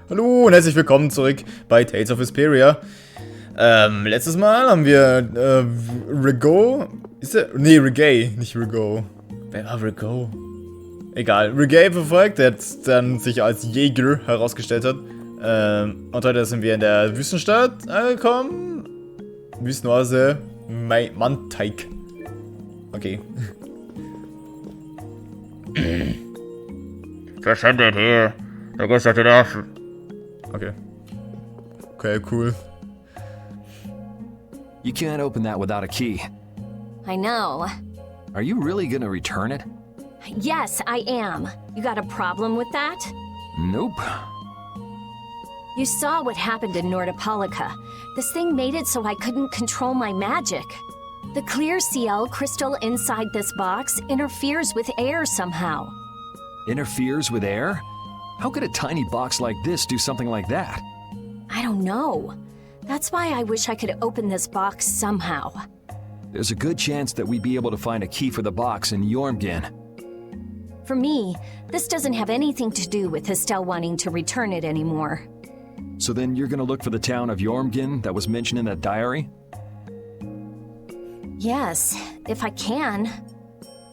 Hallo und herzlich willkommen zurück bei Tales of Vesperia. Letztes Mal haben wir Rego. Ist er? Nee, Regay, nicht Rego. Wer war Rego? Egal, Regay verfolgt, der dann sich als Jäger herausgestellt hat. Und heute sind wir in der Wüstenstadt angekommen. Wüstenoase Manteig. Okay. Verschwindet hier. Du gehst auf den Affen. Okay. Okay, cool. You can't open that without a key. I know. Are you really gonna return it? Yes, I am. You got a problem with that? Nope. You saw what happened in Nordopolica. This thing made it so I couldn't control my magic. The clear CL crystal inside this box interferes with air somehow. Interferes with air? How could a tiny box like this do something like that? I don't know. That's why I wish I could open this box somehow. There's a good chance that we'd be able to find a key for the box in Jormungand. For me, this doesn't have anything to do with Estelle wanting to return it anymore. So then you're gonna look for the town of Jormungand that was mentioned in that diary? Yes, if I can.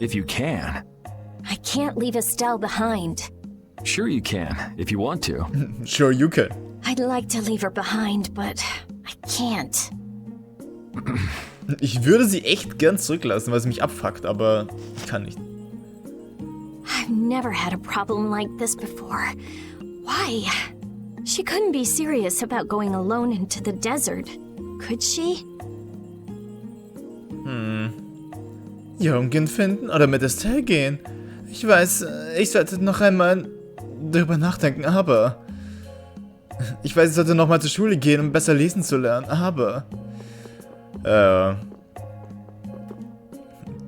If you can. I can't leave Estelle behind. Sure you can, if you want to. Sure you can. I'd like to leave her behind, but I can't. Ich würde sie echt gern zurücklassen, weil sie mich abfuckt, aber ich kann nicht. I've never had a problem like this before. Why? She couldn't be serious about going alone into the desert, could she? Jormungand finden oder mit Estelle gehen? Ich weiß, ich sollte noch einmal darüber nachdenken, aber... Ich weiß, ich sollte noch mal zur Schule gehen, um besser lesen zu lernen, aber... Da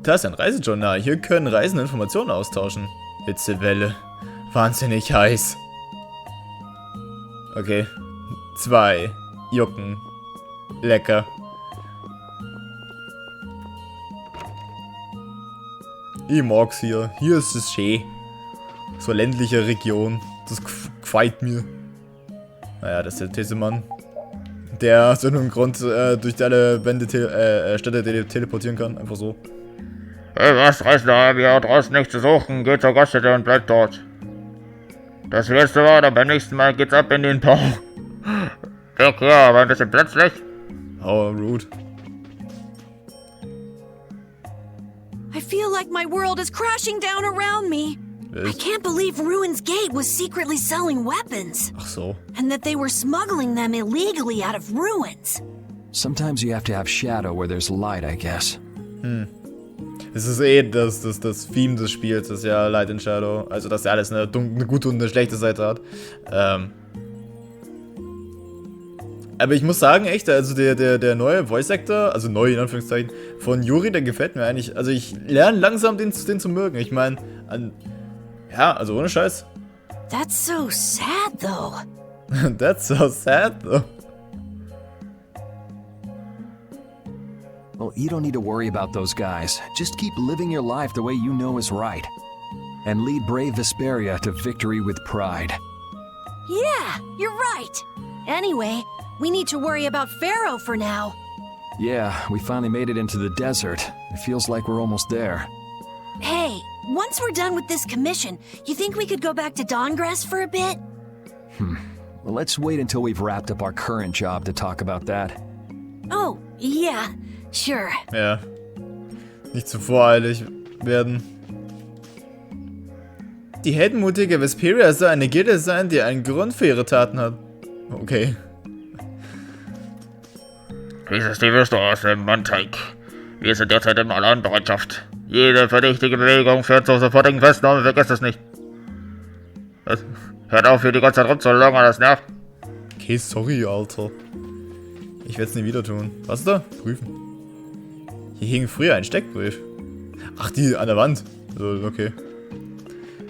ist ein Reisejournal. Hier können Reisende Informationen austauschen. Hitzewelle. Wahnsinnig heiß. Okay. 2. Jucken. Lecker. Ich mag's hier. Hier ist es schön. So ländliche Region. Das gefällt mir. Naja, das ist der Tessemann. Der aus irgendeinem Grund durch alle Wände Städte teleportieren kann. Einfach so. Hey, was, Reisender? Wir haben draußen nichts zu suchen. Geht zur Gaststätte und bleibt dort. Das letzte war, dann beim nächsten Mal geht's ab in den Bauch. Weg hier, aber ein bisschen plötzlich. Oh, rude. I feel like my world is crashing down around me. I can't believe Ruin's Gate was secretly selling weapons. Ach so. And that they were smuggling them illegally out of ruins. Sometimes you have to have shadow where there's light, I guess. Es ist das Theme des Spiels, das ist ja Light and Shadow. Also, dass ja alles eine gute und eine schlechte Seite hat. Aber ich muss sagen, echt, also der neue Voice Actor, also neu in Anführungszeichen, von Yuri, der gefällt mir eigentlich. Also, ich lerne langsam den zu mögen. Ich meine, ja, also ohne Scheiß. That's so sad, though. That's so sad, though. Well, you don't need to worry about those guys. Just keep living your life the way you know is right. And lead brave Vesperia to victory with pride. Yeah, you're right. Anyway, we need to worry about Pharaoh for now. Yeah, we finally made it into the desert. It feels like we're almost there. Hey, once we're done with this commission, you think we could go back to Dawngrass for a bit? Well, let's wait until we've wrapped up our current job to talk about that. Oh, yeah, sure. Ja. Nicht zu voreilig werden. Die heldenmutige Vesperia soll eine Gilde sein, die einen Grund für ihre Taten hat. Okay. Dies ist die Wüstenwanderung im Manteig. Wir sind derzeit in Alarmbereitschaft. Jede verdächtige Bewegung führt zur sofortigen Festnahme, vergesst es nicht. Was? Hört auf, hier die ganze Zeit rumzulangern, das nervt. Okay, sorry, Alter. Ich werde es nie wieder tun. Was ist da? Prüfen. Hier hing früher ein Steckbrief. Ach, die an der Wand. Okay.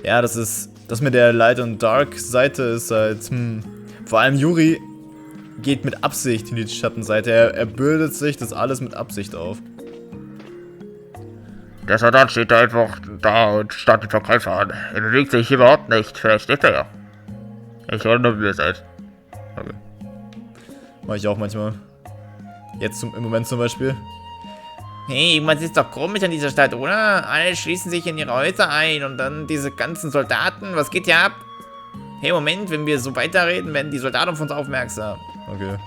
Ja, das mit der Light- und Dark-Seite ist halt, Vor allem Yuri geht mit Absicht in die Schattenseite. Er bildet sich das alles mit Absicht auf. Der Soldat steht da einfach da und starrt den Verkäufer an. Er bewegt sich überhaupt nicht. Vielleicht steht er ja. Ich erinnere mir seid. Okay. Mach ich auch manchmal. Jetzt im Moment zum Beispiel. Hey, was ist doch komisch an dieser Stadt, oder? Alle schließen sich in ihre Häuser ein und dann diese ganzen Soldaten. Was geht hier ab? Hey, Moment, wenn wir so weiterreden, werden die Soldaten auf uns aufmerksam. Okay.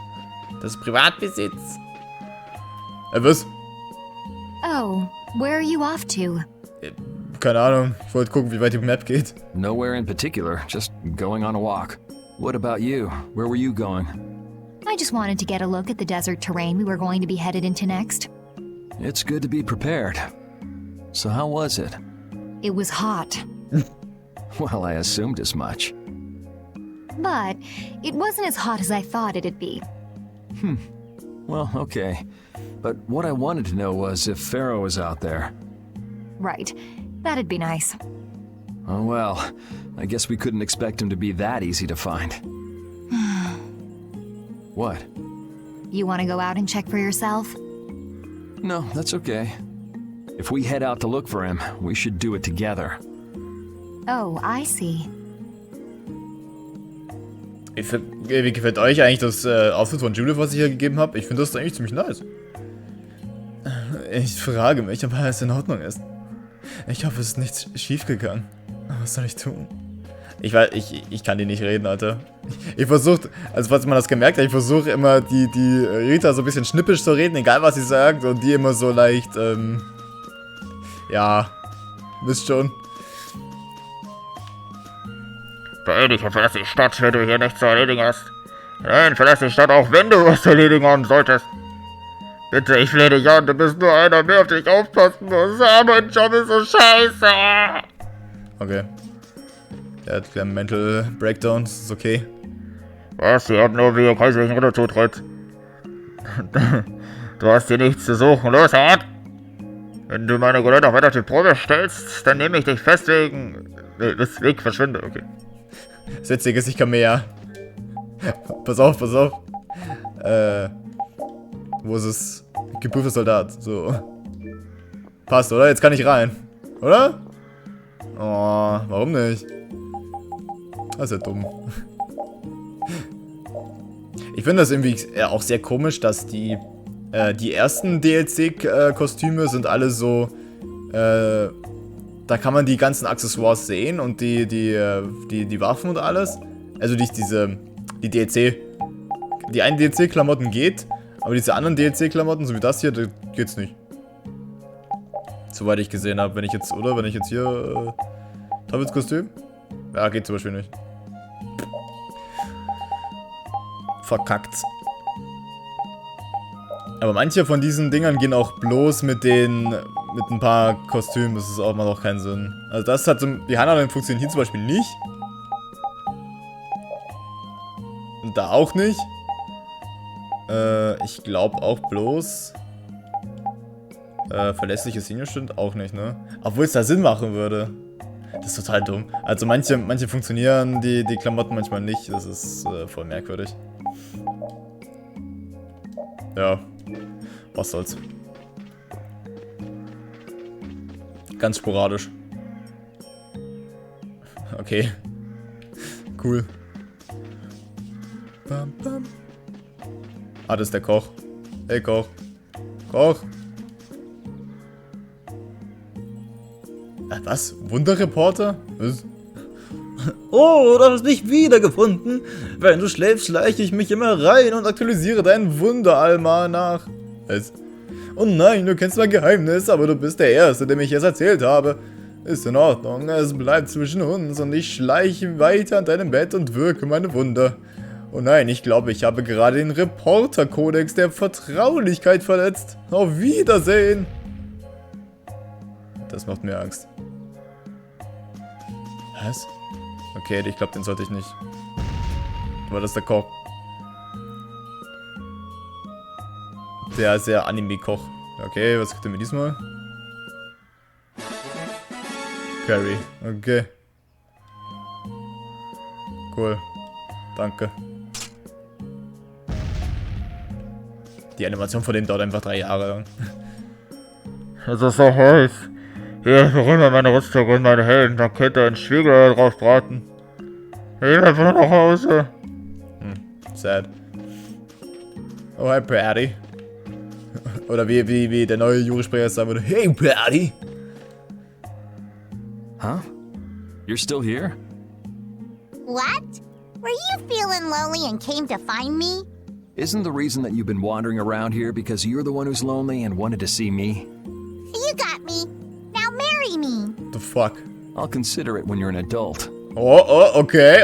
Das ist Privatbesitz. Was? Oh, where are you off to? Keine Ahnung. Ich wollte gucken, wie weit die Map geht. Nowhere in particular, just going on a walk. What about you? Where were you going? I just wanted to get a look at the desert terrain we were going to be headed into next. It's good to be prepared. So how was it? It was hot, Well, I assumed as much. but it wasn't as hot as I thought it'd be. Well, okay. But what I wanted to know was if Pharaoh was out there. Right. That'd be nice. Oh well, I guess we couldn't expect him to be that easy to find. What? You want to go out and check for yourself? No, that's okay. If we head out to look for him, we should do it together. Oh, I see. Wie gefällt euch eigentlich das Outfit von Judith, was ich hier gegeben habe? Ich finde das eigentlich ziemlich nice. Ich frage mich, ob alles in Ordnung ist. Ich hoffe, es ist nichts schief gegangen. Was soll ich tun? Ich kann die nicht reden, Alter. Ich versuche, also falls man das gemerkt hat, ich versuche immer die Rita so ein bisschen schnippisch zu reden, egal was sie sagt. Und die immer so leicht, ja, wisst schon. Beeil dich und verlass die Stadt, wenn du hier nichts zu erledigen hast. Nein, verlass die Stadt, auch wenn du was zu erledigen haben solltest. Bitte, ich flehe dich an, du bist nur einer mehr, auf dich aufpassen muss. Aber mein Job ist so scheiße. Okay. Der hat einen Mental Breakdown, das ist okay. Was? Sie haben nur wegen kaiserlichen Unterzutritt. Du hast hier nichts zu suchen. Los, hart! Wenn du meine Gelände noch weiter auf die Probe stellst, dann nehme ich dich fest wegen... Weg, verschwinde, okay. Das Witzige ist, ich kann mehr. Pass auf, pass auf. Wo ist es? Geprüfter Soldat. So. Passt, oder? Jetzt kann ich rein. Oder? Oh, warum nicht? Das ist ja dumm. Ich finde das irgendwie auch sehr komisch, dass die ersten DLC-Kostüme sind alle so, da kann man die ganzen Accessoires sehen und die Waffen und alles. Also nicht die einen DLC-Klamotten geht, aber diese anderen DLC-Klamotten, so wie das hier, da geht's nicht. Soweit ich gesehen habe, wenn ich jetzt hier, Teufelskostüm? Ja, geht zum Beispiel nicht. Verkackt. Aber manche von diesen Dingern gehen auch bloß mit ein paar Kostümen, das ist auch, macht auch keinen Sinn. Also das hat so, die Handlungen funktionieren hier zum Beispiel nicht. Und da auch nicht. Ich glaube auch bloß. Verlässliches Senior-Student auch nicht, ne? Obwohl es da Sinn machen würde. Das ist total dumm. Also manche funktionieren, die Klamotten manchmal nicht. Das ist voll merkwürdig. Ja. Was soll's. Ganz sporadisch. Okay. Cool. Bam, bam. Ah, das ist der Koch. Hey, Koch. Koch. Was? Wunderreporter? Was? Oh, du hast mich wiedergefunden. Wenn du schläfst, schleiche ich mich immer rein und aktualisiere deinen Wunderalmanach. Was? Oh nein, du kennst mein Geheimnis, aber du bist der Erste, dem ich es erzählt habe. Ist in Ordnung, es bleibt zwischen uns und ich schleiche weiter an deinem Bett und wirke meine Wunder. Oh nein, ich glaube, ich habe gerade den Reporterkodex der Vertraulichkeit verletzt. Auf Wiedersehen. Das macht mir Angst. Was? Okay, ich glaube, den sollte ich nicht. War das der Koch? Der sehr Anime-Koch. Okay, was gibt er mir diesmal? Curry. Okay. Cool. Danke. Die Animation von dem dauert einfach 3 Jahre lang. Es ist so heiß. Hier, hol mir meine Rüstung und meine Helden, dann könnt ihr einen Schwiegerei drauf braten. Ich will von nach Hause. Sad. Oh, hi, Patty. Oder wie der neue Jury-Sprecher sagen würde. Hey, Patty! Huh? You're still here? What? Were you feeling lonely and came to find me? Isn't the reason that you've been wandering around here because you're the one who's lonely and wanted to see me? You got me. Now marry me. The fuck? I'll consider it when you're an adult. Oh, okay.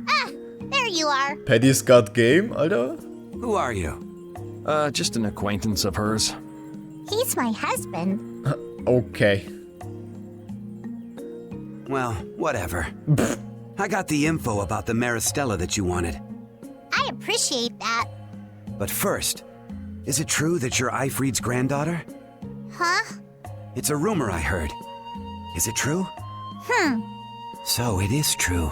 Ah, there you are. Patty's got game, Alter. Who are you? Just an acquaintance of hers. He's my husband. Okay. Well, whatever. I got the info about the Maristella that you wanted. I appreciate that. But first, is it true that you're Eifried's granddaughter? Huh? It's a rumor I heard. Is it true? So it is true.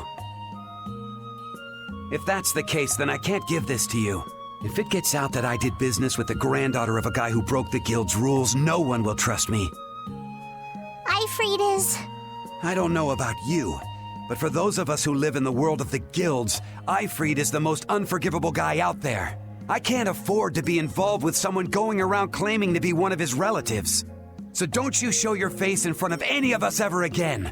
If that's the case, then I can't give this to you. If it gets out that I did business with the granddaughter of a guy who broke the guild's rules, no one will trust me. Eifried is... I don't know about you, but for those of us who live in the world of the guilds, Eifried is the most unforgivable guy out there. I can't afford to be involved with someone going around claiming to be one of his relatives. So don't you show your face in front of any of us ever again.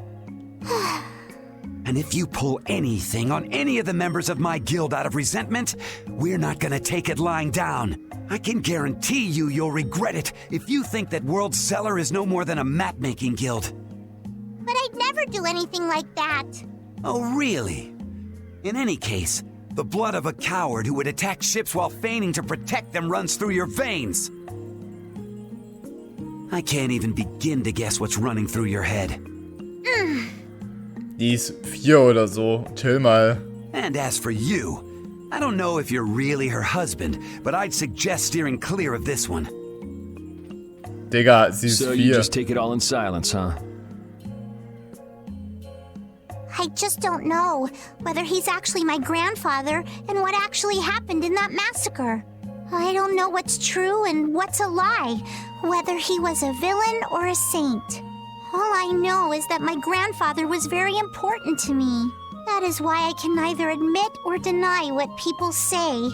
And if you pull anything on any of the members of my guild out of resentment, we're not gonna take it lying down. I can guarantee you'll regret it if you think that World Cellar is no more than a map-making guild. But I'd never do anything like that. Oh, really? In any case, the blood of a coward who would attack ships while feigning to protect them runs through your veins. I can't even begin to guess what's running through your head. Die ist 4 oder so. Chill mal. And as for you, I don't know if you're really her husband, but I'd suggest steering clear of this one. Digga, sie ist So you 4. just take it all in silence, huh? I just don't know whether he's actually my grandfather and what actually happened in that massacre. I don't know what's true and what's a lie, whether he was a villain or a saint. All I know is that my grandfather was very important to me. That is why I can neither admit or deny what people say.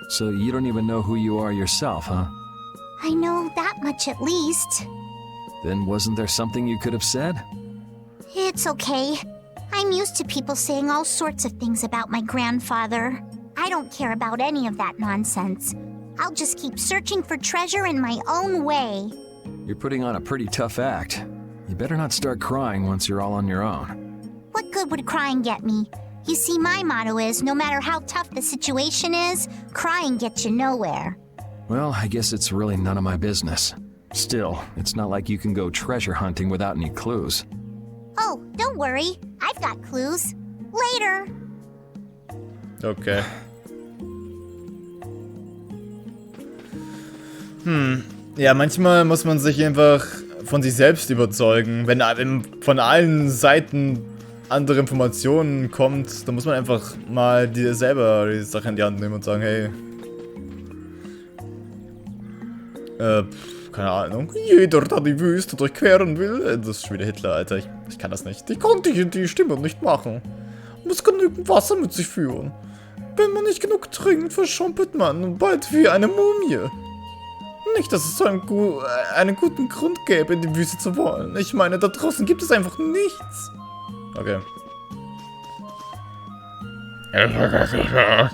So you don't even know who you are yourself, huh? I know that much at least. Then wasn't there something you could have said? It's okay. I'm used to people saying all sorts of things about my grandfather. I don't care about any of that nonsense. I'll just keep searching for treasure in my own way. You're putting on a pretty tough act. You better not start crying once you're all on your own. What good would crying get me? You see, my motto is, no matter how tough the situation is, crying gets you nowhere. Well, I guess it's really none of my business. Still, it's not like you can go treasure hunting without any clues. Oh, don't worry. I've got clues. Later. Okay. Ja, manchmal muss man sich einfach von sich selbst überzeugen. Wenn von allen Seiten andere Informationen kommt, dann muss man einfach mal selber die Sache in die Hand nehmen und sagen, hey, keine Ahnung, jeder, der die Wüste durchqueren will, das ist schon wieder Hitler, Alter, ich kann das nicht. Ich konnte die Stimme nicht machen. Muss genügend Wasser mit sich führen. Wenn man nicht genug trinkt, verschrumpelt man bald wie eine Mumie. Nicht, dass es so einen guten Grund gäbe, in die Wüste zu wollen. Ich meine, da draußen gibt es einfach nichts. Okay. Ich weiß das nicht mehr.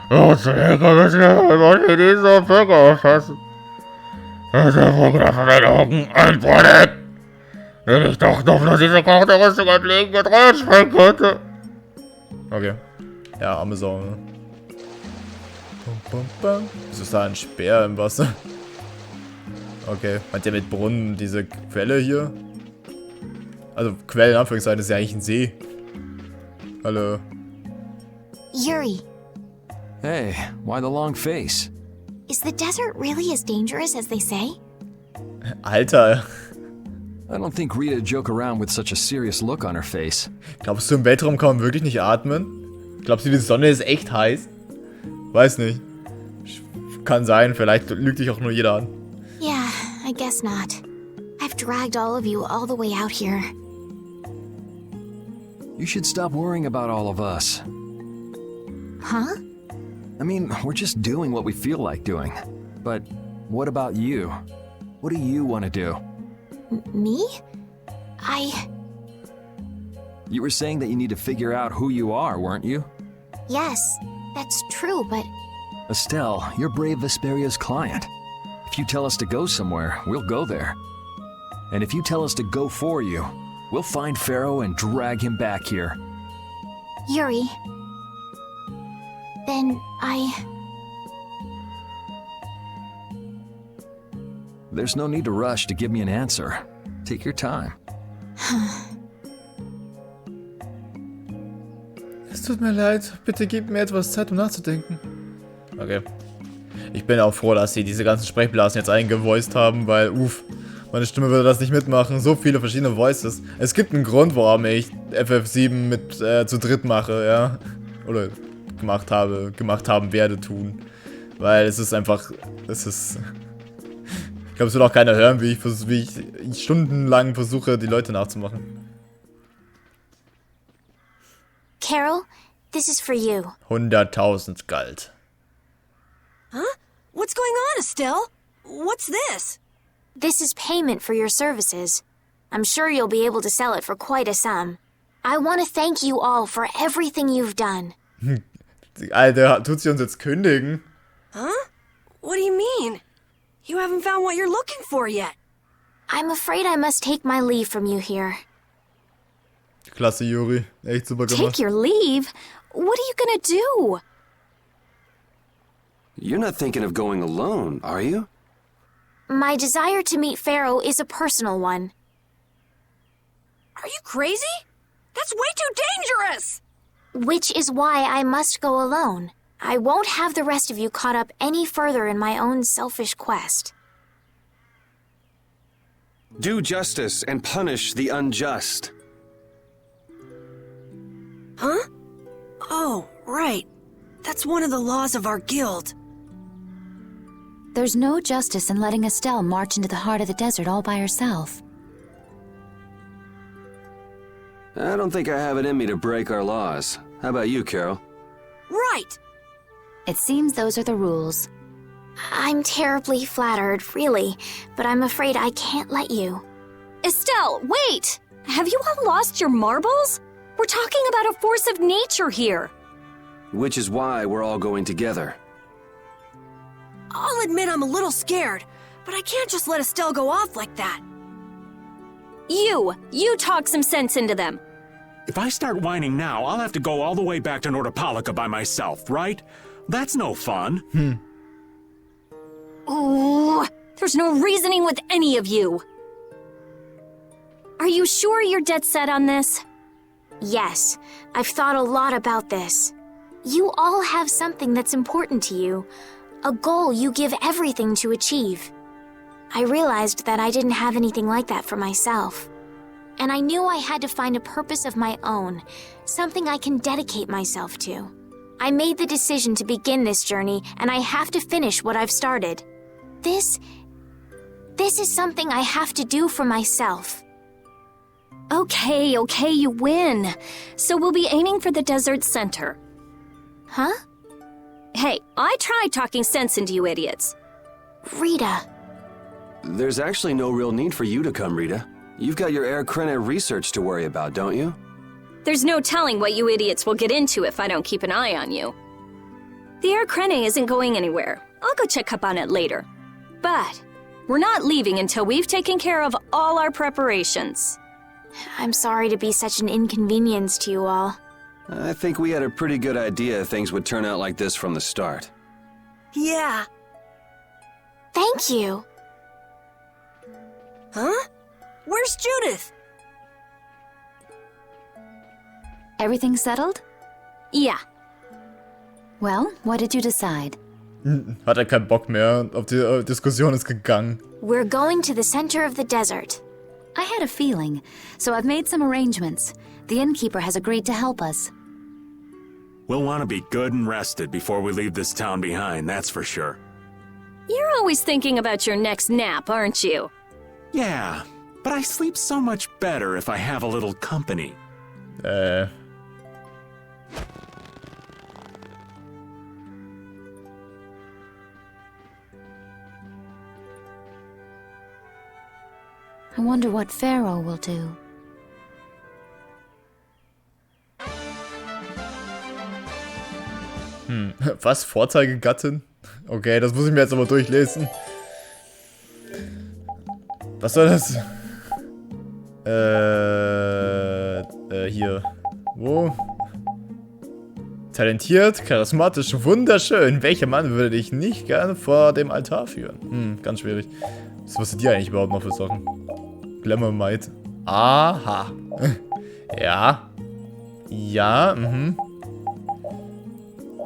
Wozu müssen wir mal in dieser Bürger aufpassen? Das ist ja wohl gerade von meinen Augen einbrennen. Wenn ich doch noch nur diese kochte Rüstung anlegen und reinspringen könnte. Okay. Ja, arme Sau, ne? Wieso ist da ein Speer im Wasser? Okay. Meint ihr mit Brunnen diese Quelle hier? Also, Quelle in Anführungszeichen ist ja eigentlich ein See. Hallo. Yuri, Hey, why the long face? is the desert really as dangerous as they say? Alter. I don't think Rita joke around with such a serious look on her face. Glaubst du, im Weltraum kann man wirklich nicht atmen? Glaubst du, die Sonne ist echt heiß? Weiß nicht. Kann sein, vielleicht lügt dich auch nur jeder an. Yeah, I guess not. I've dragged all of you all the way out here. You should stop worrying about all of us. Huh? I mean, we're just doing what we feel like doing. But what about you? What do you want to do? Me? You were saying that you need to figure out who you are, weren't you? Yes, that's true, but Estelle, you're Brave Vesperia's client. If you tell us to go somewhere, we'll go there. And if you tell us to go for you, we'll find Pharaoh and drag him back here. Yuri. Then There's no need to rush to give me an answer. Take your time. Es tut mir leid. Bitte gib mir etwas Zeit, um nachzudenken. Okay. Ich bin auch froh, dass sie diese ganzen Sprechblasen jetzt eingevoiced haben, weil, meine Stimme würde das nicht mitmachen. So viele verschiedene Voices. Es gibt einen Grund, warum ich FF7 mit zu dritt mache, ja. Oder gemacht haben werde tun. Weil es ist einfach, ich glaube, es will auch keiner hören, wie ich stundenlang versuche, die Leute nachzumachen. Carol, this is for you. 100.000 Gold. Huh? What's going on, Estelle? What's this? This is payment for your services. I'm sure you'll be able to sell it for quite a sum. I want to thank you all for everything you've done. Alter, tut sie uns jetzt kündigen? Huh? What do you mean? You haven't found what you're looking for yet. I'm afraid I must take my leave from you here. Klasse, Yuri. Echt super gemacht. Take your leave? What are you gonna do? You're not thinking of going alone, are you? My desire to meet Pharaoh is a personal one. Are you crazy? That's way too dangerous! Which is why I must go alone. I won't have the rest of you caught up any further in my own selfish quest. Do justice and punish the unjust. Huh? Oh, right. That's one of the laws of our guild. There's no justice in letting Estelle march into the heart of the desert all by herself. I don't think I have it in me to break our laws. How about you, Carol? Right! It seems those are the rules. I'm terribly flattered, really, but I'm afraid I can't let you. Estelle, wait! Have you all lost your marbles? We're talking about a force of nature here. Which is why we're all going together. I'll admit I'm a little scared, but I can't just let Estelle go off like that. You talk some sense into them. If I start whining now, I'll have to go all the way back to Nordopolica by myself, right? That's no fun. Ooh, there's no reasoning with any of you. Are you sure you're dead set on this? Yes, I've thought a lot about this. You all have something that's important to you, a goal you give everything to achieve. I realized that I didn't have anything like that for myself. And I knew I had to find a purpose of my own, something I can dedicate myself to. I made the decision to begin this journey, and I have to finish what I've started. This is something I have to do for myself. Okay, you win. So we'll be aiming for the desert center. Huh? Hey, I tried talking sense into you idiots. Rita. There's actually no real need for you to come, Rita. You've got your Air Krene research to worry about, don't you? There's no telling what you idiots will get into if I don't keep an eye on you. The Air Krene isn't going anywhere. I'll go check up on it later. But we're not leaving until we've taken care of all our preparations. I'm sorry to be such an inconvenience to you all. I think we had a pretty good idea things would turn out like this from the start. Yeah. Thank you. Huh? Where's Judith? Everything settled? Yeah. Well, what did you decide? Hat er keinen Bock mehr. Auf die Diskussion ist gegangen. We're going to the center of the desert. I had a feeling, so I've made some arrangements. The innkeeper has agreed to help us. We'll want to be good and rested before we leave this town behind, that's for sure. You're always thinking about your next nap, aren't you? Yeah, but I sleep so much better if I have a little company. I wonder what Pharaoh will do. Was? Vorzeigegattin? Okay, das muss ich mir jetzt aber durchlesen. Was soll das? Hier. Wo? Talentiert, charismatisch, wunderschön. Welcher Mann würde dich nicht gerne vor dem Altar führen? Ganz schwierig. Was sind die eigentlich überhaupt noch für Sachen? Glamour Might. Aha. Ja. Ja,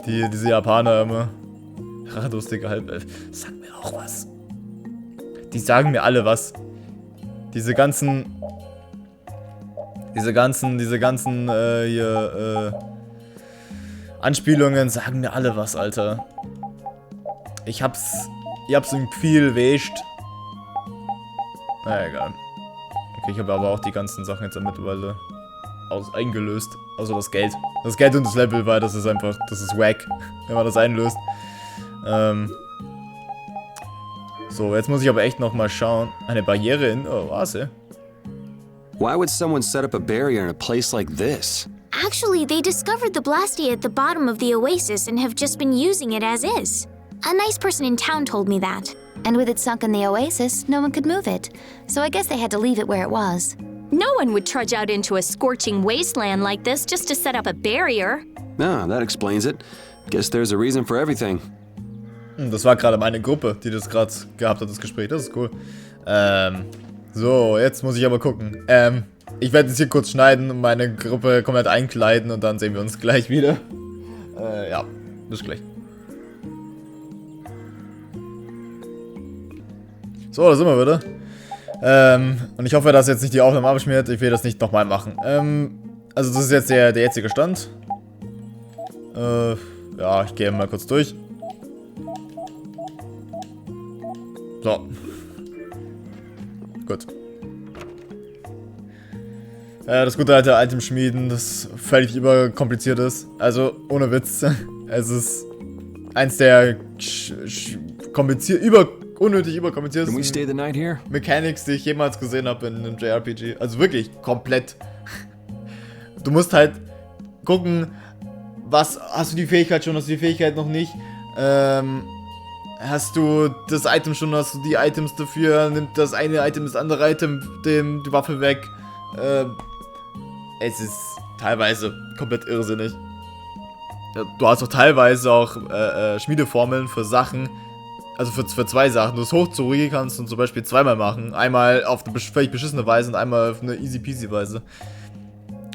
Diese Japaner immer. Lustige Halbelf. Sag mir auch was. Die sagen mir alle was. Diese ganzen Anspielungen sagen mir alle was, Alter. Ich hab's im viel wäscht. Na egal. Okay, ich habe aber auch die ganzen Sachen jetzt mittlerweile eingelöst. Also das Geld. Das Geld und das Level, weil das ist wack, wenn man das einlöst. So, jetzt muss ich aber echt nochmal schauen. Eine Barriere in Oase. Why would someone set up a barrier in a place like this? Actually, they discovered the blasty at the bottom of the oasis and have just been using it as is. A nice person in town told me that. And with it sunk in the oasis, no one could move it. So I guess they had to leave it where it was. No one would trudge out into a scorching wasteland like this just to set up a barrier. Ah, that explains it. Guess there's a reason for everything. Das war gerade meine Gruppe, die das gerade gehabt hat, das Gespräch. Das ist cool. So, jetzt muss ich aber gucken. Ich werde jetzt hier kurz schneiden und meine Gruppe komplett einkleiden und dann sehen wir uns gleich wieder. Ja, bis gleich. So, da sind wir wieder. Und ich hoffe, dass jetzt nicht die Aufnahme abschmiert. Ich will das nicht nochmal machen. Also das ist jetzt der jetzige Stand. Ja, ich gehe mal kurz durch. So. Gut. Das gute alte Item schmieden, das völlig überkompliziert ist. Also, ohne Witz. Es ist eins der unnötig überkompliziertesten Mechanics, die ich jemals gesehen habe in einem JRPG. Also wirklich komplett. Du musst halt gucken, hast du die Fähigkeit schon, hast du die Fähigkeit noch nicht. Hast du das Item schon, hast du die Items dafür, nimmt das eine Item das andere Item die Waffe weg. Es ist teilweise komplett irrsinnig. Du hast auch teilweise auch Schmiedeformeln für Sachen, also für zwei Sachen. Du es hoch zu Ruhe kannst und zum Beispiel zweimal machen. Einmal auf eine völlig beschissene Weise und einmal auf eine easy peasy Weise.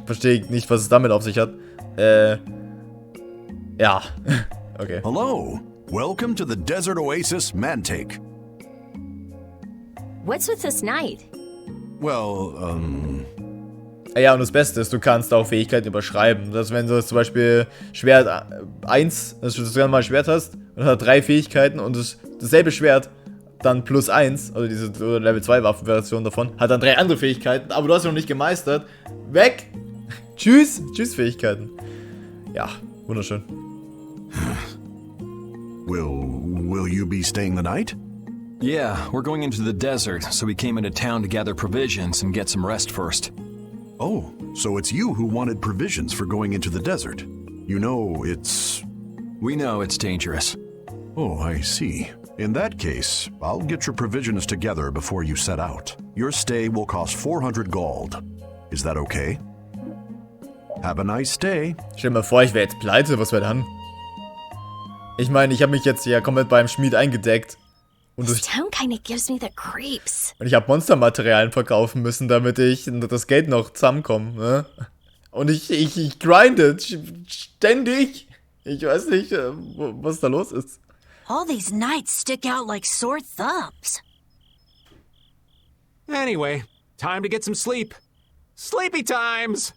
Verstehe ich nicht, was es damit auf sich hat. Ja. Okay. Hello. Welcome to the desert oasis Mantic. What's with this knight? Well, Ja, und das Beste ist, du kannst auch Fähigkeiten überschreiben. Dass wenn du zum Beispiel Schwert 1, dass du gerne mal ein Schwert hast und hat 3 Fähigkeiten und dasselbe Schwert dann plus 1, also diese Level 2 Waffenversion davon, hat dann 3 andere Fähigkeiten, aber du hast sie noch nicht gemeistert. Weg! Tschüss! Tschüss Fähigkeiten. Ja, wunderschön. Will you be staying the night? Yeah, we're going into the desert, so we came into town to gather provisions and get some rest first. Oh, so it's you who wanted provisions for going into the desert. You know, We know it's dangerous. Oh, I see. In that case, I'll get your provisions together before you set out. Your stay will cost 400 gold. Is that okay? Have a nice day. Stell dir mal vor, ich wäre jetzt pleite, was wäre dann? Ich meine, ich habe mich jetzt ja komplett beim Schmied eingedeckt. Und This town kinda gives me the creeps. Und ich habe Monstermaterialien verkaufen müssen, damit ich das Geld noch zusammenkomme. Ne? Und ich grinde ständig. Ich weiß nicht, was da los ist. All these knights stick out like sore thumbs. Anyway, time to get some sleep. Sleepy times!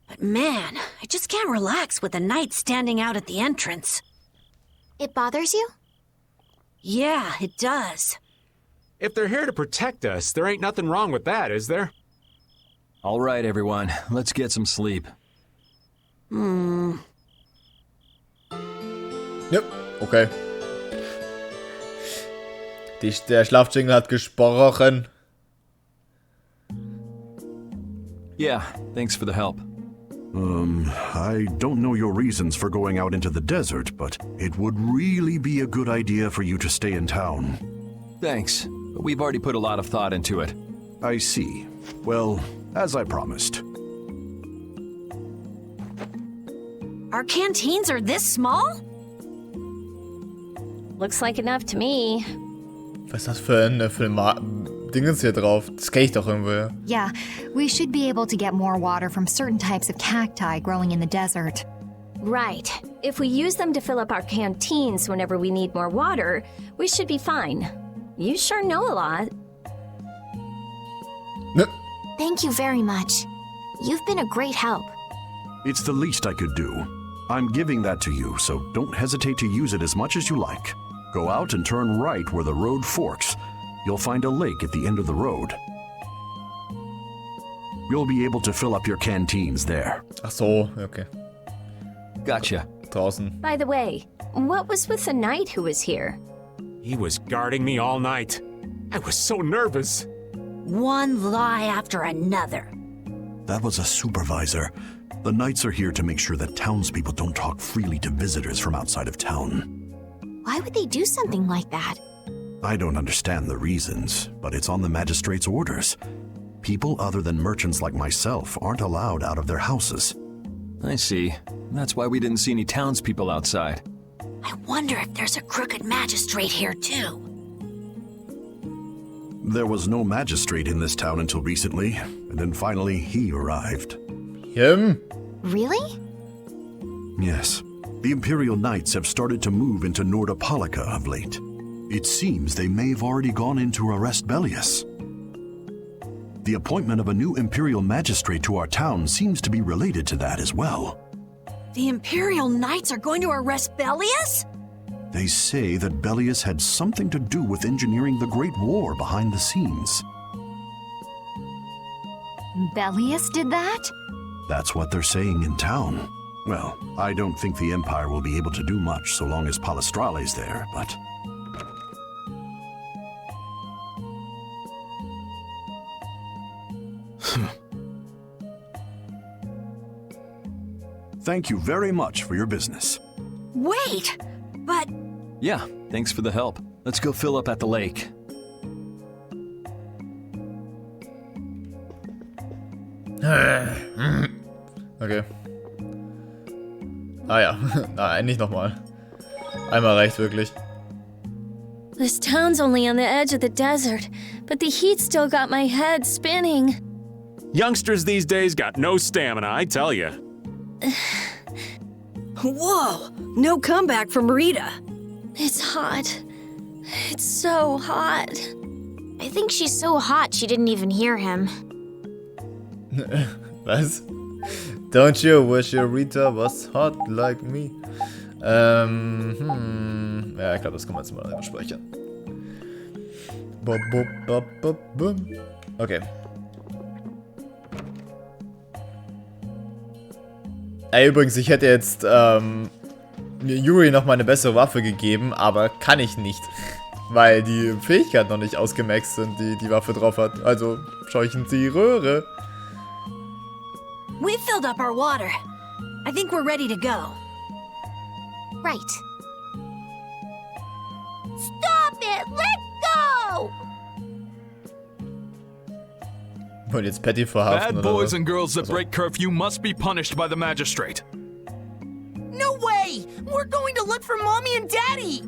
But man, I just can't relax with the knights standing out at the entrance. It bothers you? Yeah, it does. If they're here to protect us, there ain't nothing wrong with that, is there? All right, everyone. Let's get some sleep. Yep, okay. Der Schlafjingle hat gesprochen. Yeah, thanks for the help. I don't know your reasons for going out into the desert, but it would really be a good idea for you to stay in town. Thanks, but we've already put a lot of thought into it. I see. Well, as I promised. Our canteens are this small? Looks like enough to me. Was ist das für ein Dingens hier drauf? Das kenne ich doch irgendwo. Yeah, we should be able to get more water from certain types of cacti growing in the desert. Right. If we use them to fill up our canteens whenever we need more water, we should be fine. You sure know a lot. Thank you very much. You've been a great help. It's the least I could do. I'm giving that to you, so don't hesitate to use it as much as you like. Go out and turn right where the road forks. You'll find a lake at the end of the road. You'll be able to fill up your canteens there. Ach so, okay. Gotcha. Draußen. By the way, what was with the knight who was here? He was guarding me all night. I was so nervous. One lie after another. That was a supervisor. The knights are here to make sure that townspeople don't talk freely to visitors from outside of town. Why would they do something like that? I don't understand the reasons, but it's on the magistrate's orders. People other than merchants like myself aren't allowed out of their houses. I see. That's why we didn't see any townspeople outside. I wonder if there's a crooked magistrate here too. There was no magistrate in this town until recently, and then finally he arrived. Him? Really? Yes. The Imperial Knights have started to move into Nordopolica of late. It seems they may have already gone in to arrest Bellius. The appointment of a new Imperial Magistrate to our town seems to be related to that as well. The Imperial Knights are going to arrest Bellius? They say that Bellius had something to do with engineering the Great War behind the scenes. Bellius did that? That's what they're saying in town. Well, I don't think the Empire will be able to do much so long as Palestrale's there, but... Thank you very much for your business. Wait, but... Yeah, thanks for the help. Let's go fill up at the lake. Okay. Ah ja, nein, nicht nochmal. Einmal reicht wirklich. This town's only on the edge of the desert, but the heat still got my head spinning. Youngsters these days got no stamina, I tell you. Whoa, no comeback from Rita. It's hot. It's so hot. I think she's so hot she didn't even hear him. Was? Don't you wish your Rita was hot like me? Ja, ich glaube, das kann man jetzt mal übersprechen. Okay. Ey, übrigens, ich hätte jetzt Yuri noch mal eine bessere Waffe gegeben, aber kann ich nicht. Weil die Fähigkeiten noch nicht ausgemaxt sind, die die Waffe drauf hat. Also, scheuchen Sie Röhre. We filled up our water. I think we're ready to go. Right. Stop it! Let go! Und jetzt Patty verhaften Bad oder boys was? and girls that break curfew must be punished by the magistrate. No way! We're going to look for Mommy and Daddy!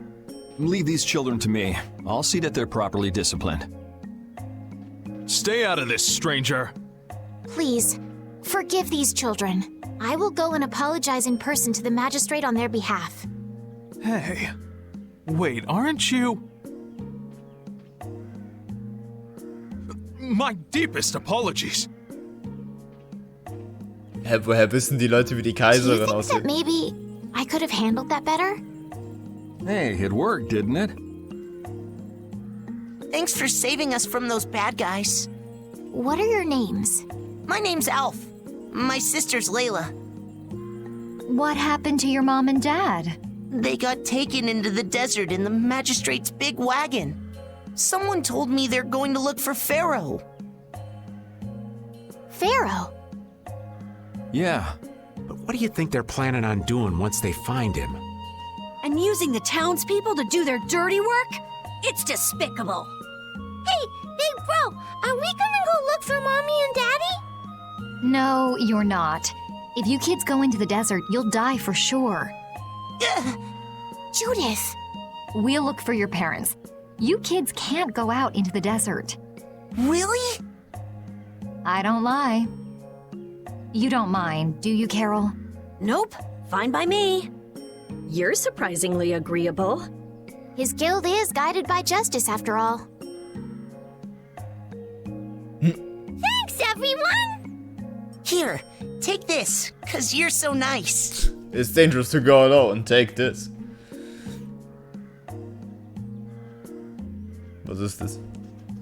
Leave these children to me. I'll see that they're properly disciplined. Stay out of this, stranger. Please, forgive these children. I will go and apologize in person to the magistrate on their behalf. Hey. Wait, aren't you? My deepest apologies. Woher wissen die Leute, wie die Do you Kaiserin think that aussieht? maybe I could have handled that better? Hey, it worked, didn't it? Thanks for saving us from those bad guys. What are your names? My name's Alf. My sister's Layla. What happened to your mom and dad? They got taken into the desert in the magistrate's big wagon. Someone told me they're going to look for Pharaoh. Pharaoh? Yeah. But what do you think they're planning on doing once they find him? And using the townspeople to do their dirty work? It's despicable. Hey, Big Bro, are we gonna go look for Mommy and Daddy? No, you're not. If you kids go into the desert, you'll die for sure. Judith. We'll look for your parents. You kids can't go out into the desert. Really? I don't lie. You don't mind, do you, Carol? Nope, fine by me. You're surprisingly agreeable. His guild is guided by justice, after all. Thanks, everyone! Here, take this, 'cause you're so nice. It's dangerous to go alone. Take this. Was ist das?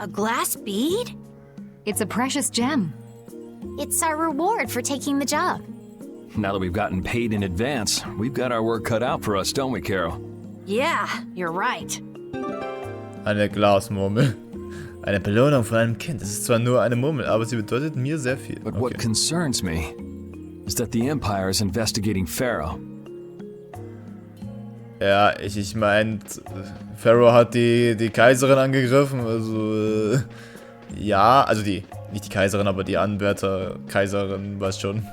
A glass bead? It's a precious gem. It's our reward for taking the job. Now that we've gotten paid in advance, we've got our work cut out for us, don't we, Carol? Yeah, you're right. Eine Glasmurmel. Eine Belohnung von einem Kind. Es ist zwar nur eine Murmel, aber sie bedeutet mir sehr viel. But what concerns me is that the Empire is investigating Pharaoh. Ja, ich meine, Pharaoh hat die Kaiserin angegriffen, also ja, also nicht die Kaiserin, aber die Anwärter-Kaiserin, weißt schon.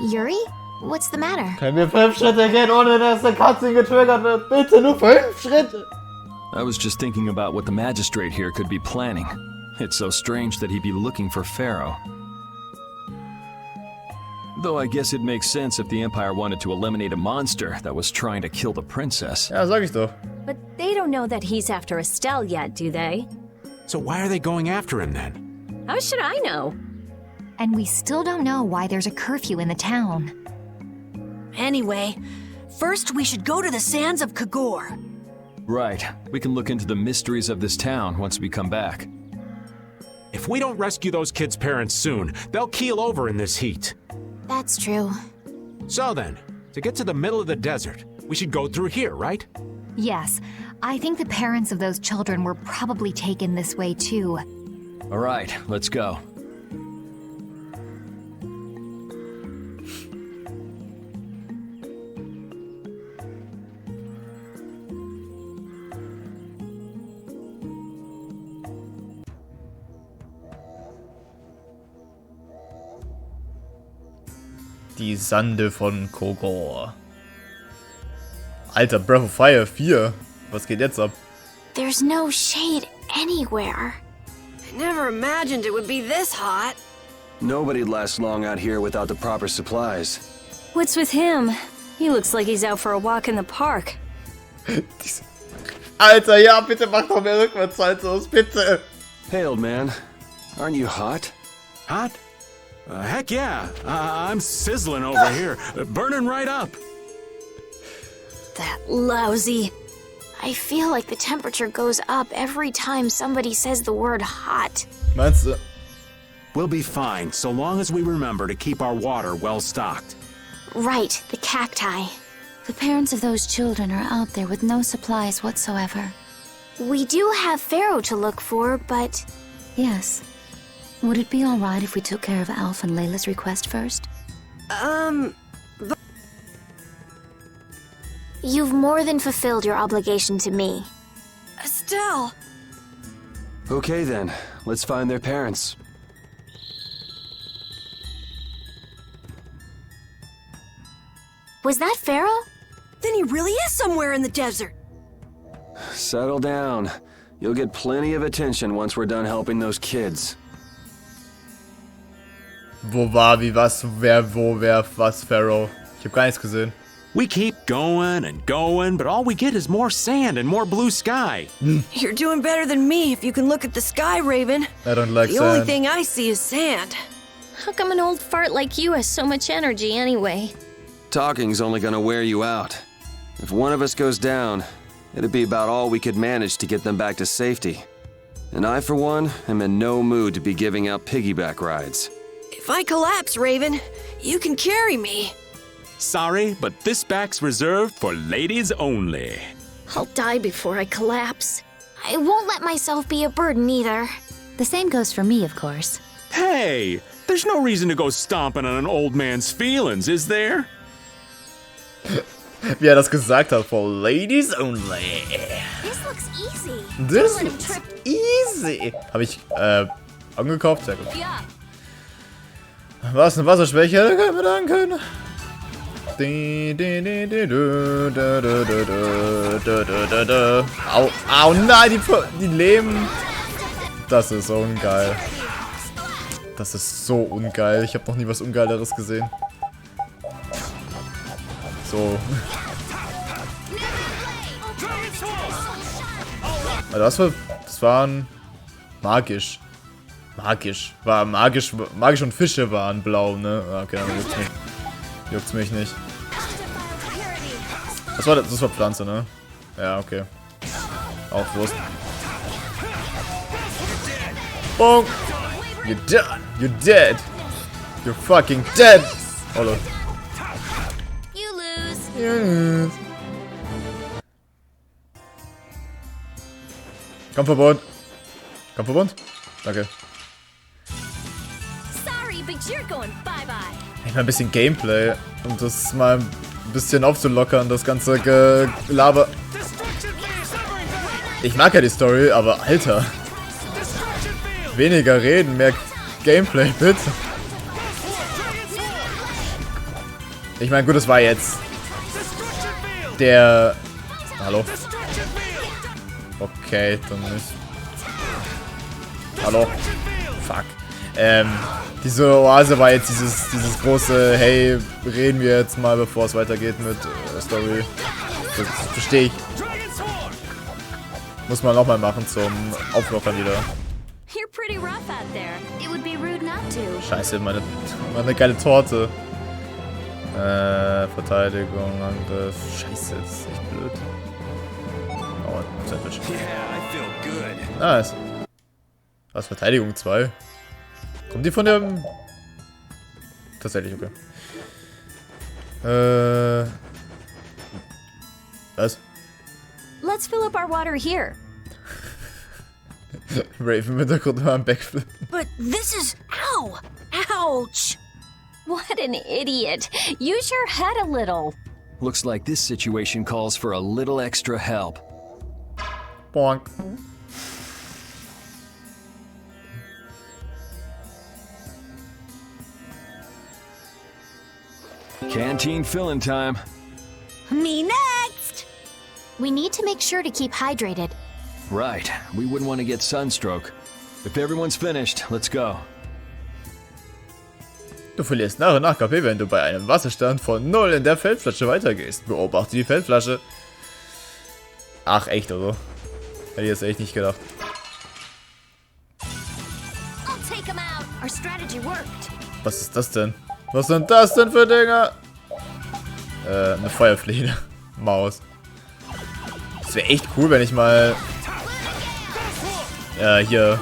Yuri? What's the matter? Können wir 5 Schritte gehen, ohne dass der Cutscene getriggert wird? Bitte nur 5 Schritte! I was just thinking about what the magistrate here could be planning. It's so strange that he'd be looking for Pharaoh. Though I guess it makes sense if the Empire wanted to eliminate a monster that was trying to kill the princess. Ja, sag ich doch. But they don't know that he's after Estelle yet, do they? So why are they going after him then? How should I know? And we still don't know why there's a curfew in the town. Anyway, first we should go to the sands of Kagor. Right. We can look into the mysteries of this town once we come back. If we don't rescue those kids' parents soon, they'll keel over in this heat. That's true. So then, to get to the middle of the desert, we should go through here, right? Yes, I think the parents of those children were probably taken this way too. All right, let's go. Die Sande von Kogor. Alter, Breath of Fire 4. Was geht jetzt ab? There's no shade anywhere. I never imagined it would be this hot. Nobody'd last long out here without the proper supplies. What's with him? He looks like he's out for a walk in the park. Alter, ja, bitte mach doch mehr Rückwärtssaltos, bitte. Hey, old man. Aren't you hot? Hot? Heck yeah. I'm sizzling over here. Burning right up. That lousy. I feel like the temperature goes up every time somebody says the word hot. Meinst du? We'll be fine, so long as we remember to keep our water well stocked. Right, the cacti. The parents of those children are out there with no supplies whatsoever. We do have Pharaoh to look for, but... Yes. Would it be all right if we took care of Alf and Layla's request first? But... You've more than fulfilled your obligation to me. Estelle! Okay then, let's find their parents. Was that Pharaoh? Then he really is somewhere in the desert. Settle down. You'll get plenty of attention once we're done helping those kids. Wo war, wie, was, wer, wo, wer, was, Pharaoh? Ich hab gar nichts gesehen. We keep going and going, but all we get is more sand and more blue sky. You're doing better than me if you can look at the sky, Raven. I don't like the sand. only thing I see is sand. How come an old fart like you has so much energy anyway? Talking's only gonna wear you out. If one of us goes down, it'd be about all we could manage to get them back to safety. and I, for one, am in no mood to be giving out piggyback rides. If I collapse, Raven, you can carry me. Sorry, but this back's reserved for ladies only. I'll die before I collapse. I won't let myself be a burden either. The same goes for me, of course. Hey, there's no reason to go stomping on an old man's feelings, is there? Wie das gesagt hat, for ladies only. This looks easy. This looks easy. Habe ich, angekauft? Sehr gut. Was, eine Wasserschwäche? Da können wir danken. Au, au, nein, die leben. Das ist ungeil. Das ist so ungeil. Ich habe noch nie was Ungeileres gesehen. So. Also das waren magisch. Magisch. War magisch. Magisch und Fische waren blau, ne? Okay, dann juckt's mich nicht. Das war Pflanze, ne? Ja, okay. Auch Wurst. Boom! You're done! You're dead! You're fucking dead! Oh Lord. You lose. You lose. Kampfverbot. Kampfverbot? Danke. Sorry, but you're going bye-bye. Ich mal ein bisschen Gameplay, um das mal ein bisschen aufzulockern, das ganze Gelaber. Ich mag ja die Story, aber Alter. Weniger reden, mehr Gameplay, bitte. Ich meine, gut, das war jetzt der... Hallo? Okay, dann nicht. Hallo? Fuck. Diese Oase war jetzt dieses große, hey, reden wir jetzt mal, bevor es weitergeht mit Story. Das verstehe ich. Muss man nochmal machen zum Auflockern wieder. You're pretty rough out there. It would be rude not to. Scheiße, meine geile Torte. Verteidigung, Angriff. Scheiße, das ist echt blöd. Oh, Sandwich. Nice. Was, Verteidigung 2? Kommt die von dem... Tatsächlich, okay. Was? Let's fill up our water here. Raven im Hintergrund war am Backflip. But this is... Ow! Ouch! What an idiot. Use your head a little. Looks like this situation calls for a little extra help. Bonk. Canteen filling time. Me next! We need to make sure to keep hydrated. Right, we wouldn't want to get sunstroke. If everyone's finished, let's go. Du verlierst nach und nach KP, wenn du bei einem Wasserstand von 0 in der Feldflasche weitergehst. Beobachte die Feldflasche. Ach, echt, oder? Hätte ich jetzt echt nicht gedacht. Was ist das denn? Was sind das denn für Dinger? Eine Feuerfliege. Maus. Das wäre echt cool, wenn ich mal hier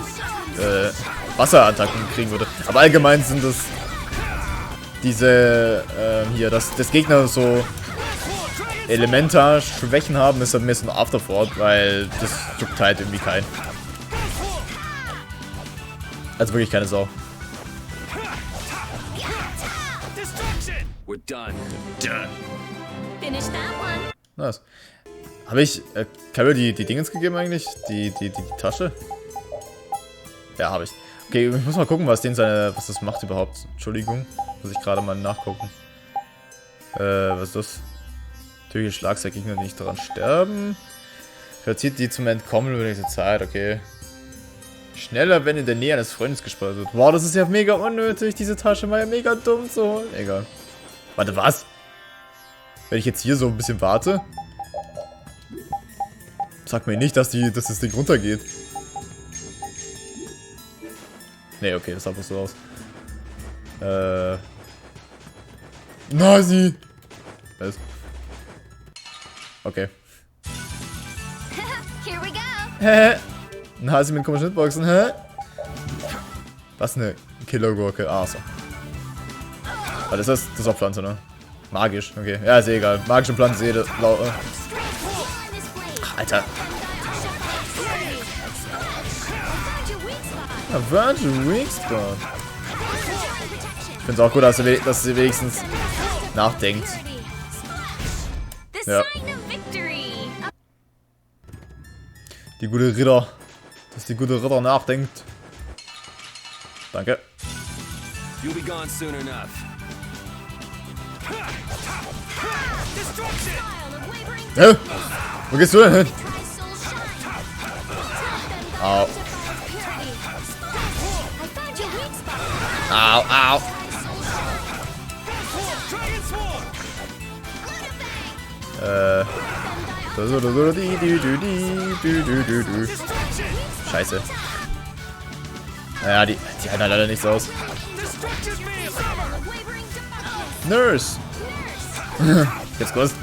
Wasserattacken kriegen würde. Aber allgemein sind das diese hier, dass Gegner so Elementar-Schwächen haben, ist halt mehr so ein Afterthought, weil das juckt halt irgendwie keinen. Also wirklich keine Sau. We're done. Finish that one. Nice. Habe ich Carol die Dingens gegeben eigentlich? Die Tasche? Ja, habe ich. Okay, ich muss mal gucken, was das macht überhaupt. Entschuldigung. Muss ich gerade mal nachgucken. Was ist das? Tödliche Schlagseilgegner, die nicht daran sterben. Verzieht die zum Entkommen über diese Zeit, okay. Schneller, wenn in der Nähe eines Freundes gespeichert wird. Wow, das ist ja mega unnötig. Diese Tasche war ja mega dumm zu holen. Egal. Warte, was? Wenn ich jetzt hier so ein bisschen warte? Sag mir nicht, dass das Ding runtergeht. Nee, okay, das sah bloß so aus. Nazi! Was? Okay. Here we go. Ein Hase mit komischen Hitboxen, hä? Was eine Killergurke? Ah, so. Was ist das? Das ist auch Pflanze, ne? Magisch, okay. Ja, ist eh egal. Magische Pflanze, jede blaue. Ach, Alter. Virtual Weak Spot. Ich find's auch gut, dass sie wenigstens nachdenkt. Ja. Die gute Ritter. Dass die gute Ritter nachdenkt. Danke. You'll be gone soon enough. Hä? Wo gehst du denn hin? Au. Au, au. Scheiße. Naja, die halten halt leider nichts aus. Nurse! Jetzt kurz.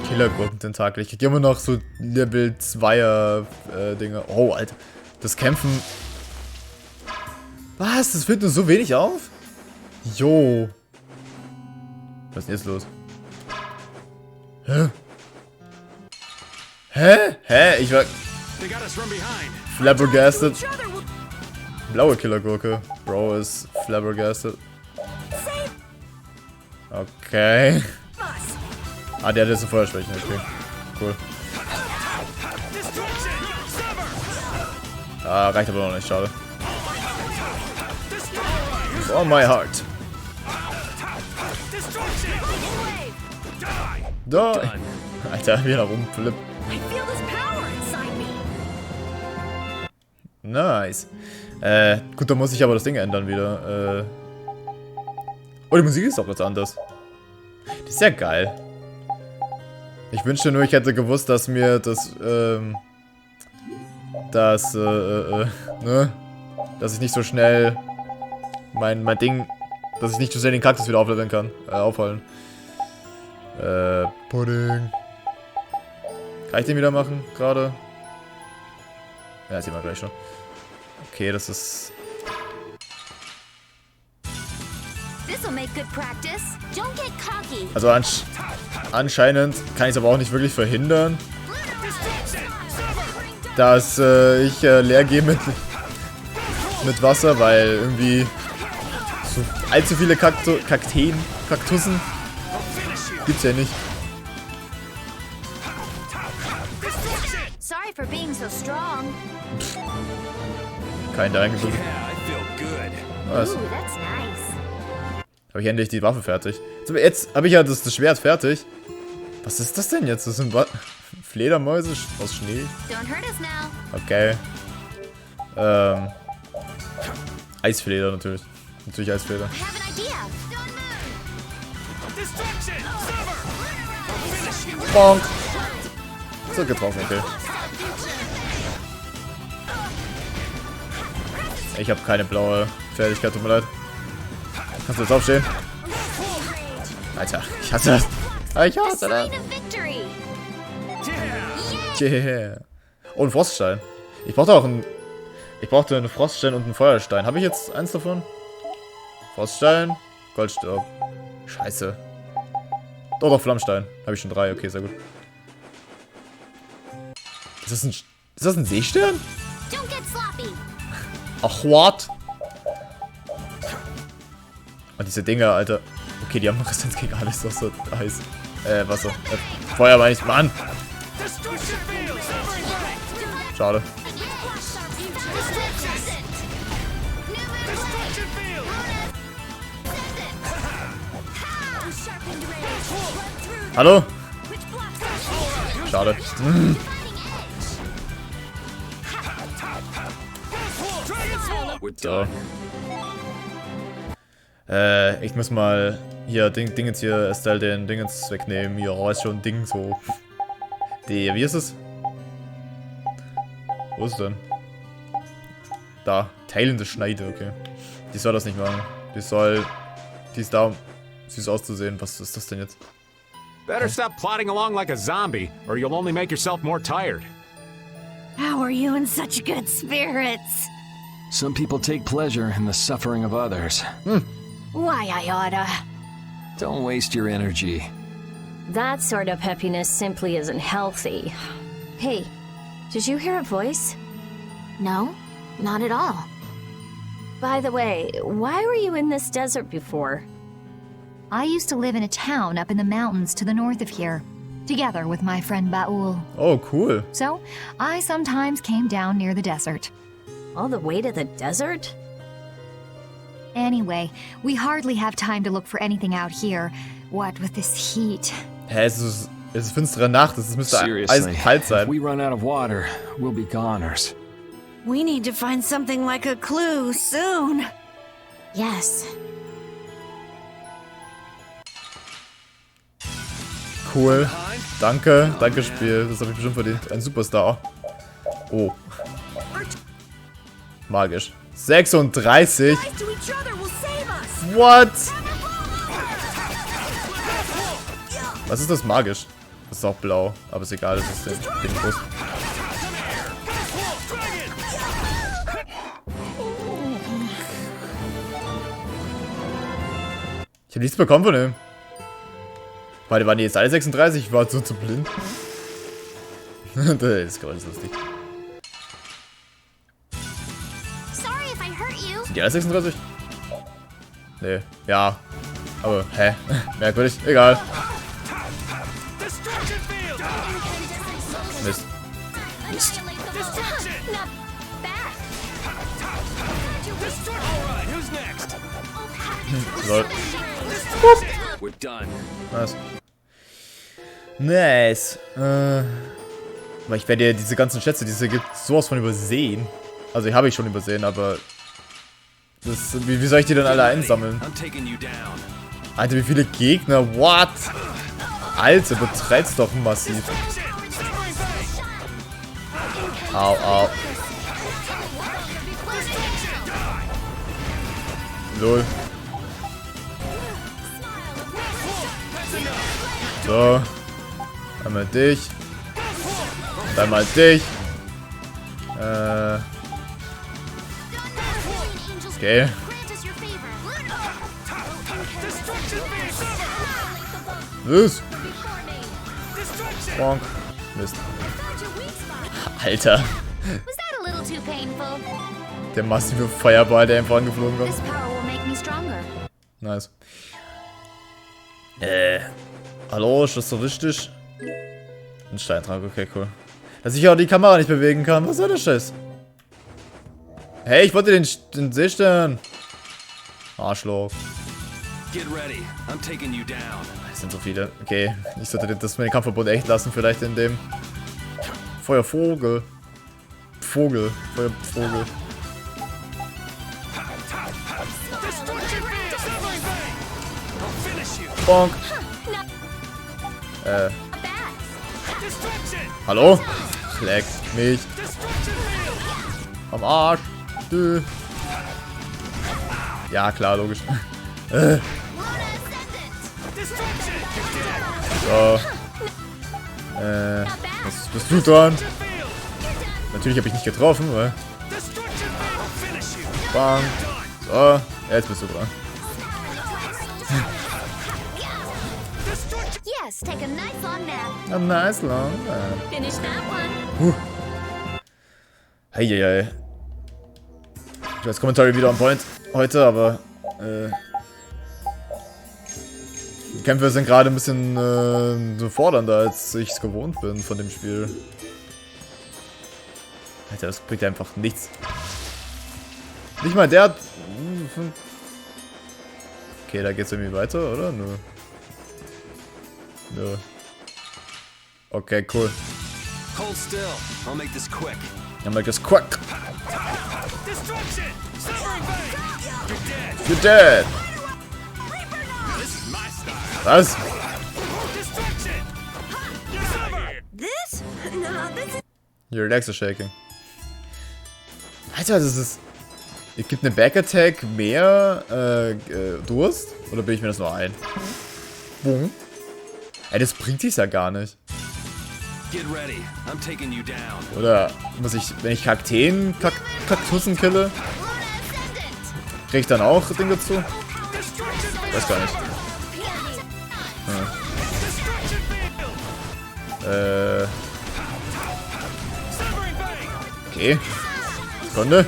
Killergurken-Tentakel. Ich krieg immer noch so Level 2er Dinge. Oh, Alter. Das Kämpfen. Was? Das fällt nur so wenig auf? Jo. Was ist denn jetzt los? Hä? Hä? Hä? Ich war flabbergasted. Blaue Killergurke. Bro ist flabbergasted. Okay. Ah, der hat jetzt eine Feuerschwäche. Okay. Cool. Ah, reicht aber noch nicht. Schade. Oh my heart. Da. Alter, wie er rumflippt. Nice. Gut, dann muss ich aber das Ding ändern wieder. Oh, die Musik ist auch was anderes. Die ist ja geil. Ich wünschte nur, ich hätte gewusst, dass mir das, ne? Dass ich nicht so schnell mein Ding, dass ich nicht so schnell den Kaktus wieder aufleveln kann. Aufholen. Pudding. Kann ich den wieder machen, gerade? Ja, das sehen wir gleich schon. Okay, das ist... Also anscheinend kann ich es aber auch nicht wirklich verhindern, dass ich leer gehe mit Wasser, weil irgendwie so allzu viele Kaktussen gibt's ja nicht. Kein Dank. Was? Habe ich endlich die Waffe fertig. Jetzt habe ich ja das Schwert fertig. Was ist das denn jetzt? Das sind Fledermäuse aus Schnee? Okay. Eisfleder natürlich. Natürlich Eisfleder. Bonk. So getroffen, okay. Ich habe keine blaue Fertigkeit, tut mir leid. Kannst du jetzt aufstehen? Alter, ich hasse das. Ich hasse das. Yeah. Oh, ein Froststein. Ich brauchte auch einen... Ich brauchte einen Froststein und einen Feuerstein. Habe ich jetzt eins davon? Froststein, Goldstaub. Scheiße. Doch, Flammstein. Habe ich schon 3. Okay, sehr gut. Ist das ein Seestern? Ach, what? Und diese Dinger, Alter. Okay, die haben Resistenz gegen alles, außer Eis. Wasser. Feuer meine ich. Mann! Schade. Hallo? Schade. So. Ich muss mal hier Dingens hier, Estelle, den Dingens wegnehmen. Hier, oh, ist schon ein Ding so. Wie ist es? Wo ist es denn? Da. Teilende Schneide, okay. Die soll das nicht machen. Die ist da, um süß auszusehen. Was ist das denn jetzt? Better stop plodding along like a zombie, or you'll only make yourself more tired. How are you in such good spirits? Some people take pleasure in the suffering of others. Why, I oughta. Don't waste your energy. That sort of peppiness simply isn't healthy. Hey, did you hear a voice? No, not at all. By the way, why were you in this desert before? I used to live in a town up in the mountains to the north of here, together with my friend Baul. Oh, cool. So, I sometimes came down near the desert. All the way to the desert? Anyway, we hardly have time to look for anything out here. What with this heat? Hä, es ist finstere Nacht. Es müsste eiskalt sein. If we run out of water, we'll be goners. We need to find something like a clue soon. Yes. Cool. Danke. Danke, Spiel. Das habe ich bestimmt verdient. Ein Superstar. Oh. Magisch. 36. What? Was ist das magisch? Das ist auch blau. Aber ist egal, das ist den groß. Ich habe nichts bekommen von ihm. Warte, waren die jetzt alle 36? Ich war so zu blind. Das ist gerade lustig. Sind die alle 36? Nee, ja. Aber, hä? Merkwürdig. Egal. Mist. Lol. We're done. Nice. Nice. Aber ich werde ja diese ganzen Schätze, die es hier gibt, sowas von übersehen. Also, die habe ich schon übersehen, aber... Das, wie soll ich die denn alle einsammeln? Alter, wie viele Gegner? What? Alter, betreib's doch massiv. Au, au. Lol. So. Einmal dich. Und einmal dich. Okay. Was? Bonk. Mist. Alter. Der massive Feuerball, der einfach angeflogen kommt. Nice. Hallo, ist das so wichtig? Ein Steintrag, okay, cool. Dass ich auch die Kamera nicht bewegen kann. Was soll das Scheiß? Hey, ich wollte den Seestern. Arschloch. Es sind so viele. Okay, ich sollte das mit dem Kampfverbot echt lassen, vielleicht in dem Feuervogel. Feuervogel. Bonk. Hallo? Leck mich. Am Arsch. Ja, klar, logisch. So. Was bist du dran? Natürlich habe ich nicht getroffen, weil... Bang. So, jetzt bist du dran. Yes, take a nice long nap. A nice long nap. Finish that one. Heieiei. Ich weiß, Commentary wieder on point heute, aber die Kämpfe sind gerade ein bisschen so fordernder, als ich es gewohnt bin von dem Spiel. Alter, das bringt einfach nichts. Nicht mal der... Okay, da geht's irgendwie weiter, oder? Nö. Nö. Okay, cool. Hold still. I'll make this quick. I'll make this quick. You're dead. Was? This? No, this is... Your legs are shaking. Alter, das ist... Es gibt eine Back-Attack mehr Durst? Oder bin ich mir das nur ein? Boom. Ey, das bringt dies ja gar nicht. Get ready. I'm taking you down. Oder muss ich, wenn ich Kaktussen kille, krieg ich dann auch Ding dazu? Weiß gar nicht. Okay. Sekunde.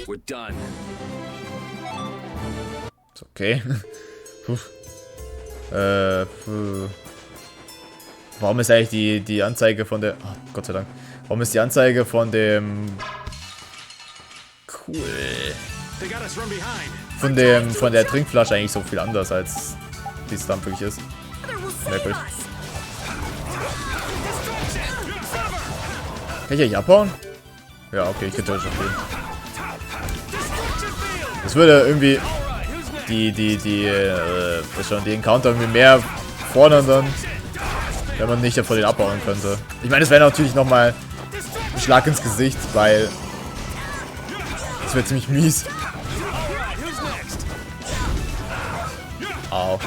We're done. Ist okay. Puh. Warum ist eigentlich die Anzeige von der... Oh, Gott sei Dank. Warum ist die Anzeige von dem... Cool. Von der Trinkflasche eigentlich so viel anders, als die es dann wirklich ist. Merkwürdig. Kann ich eigentlich abhauen? Ja, okay, ich könnte schon spielen. Das würde irgendwie die Encounter irgendwie mehr fordern dann, wenn man nicht von denen abbauen könnte. Ich meine, es wäre natürlich nochmal ein Schlag ins Gesicht, weil das wäre ziemlich mies. Au.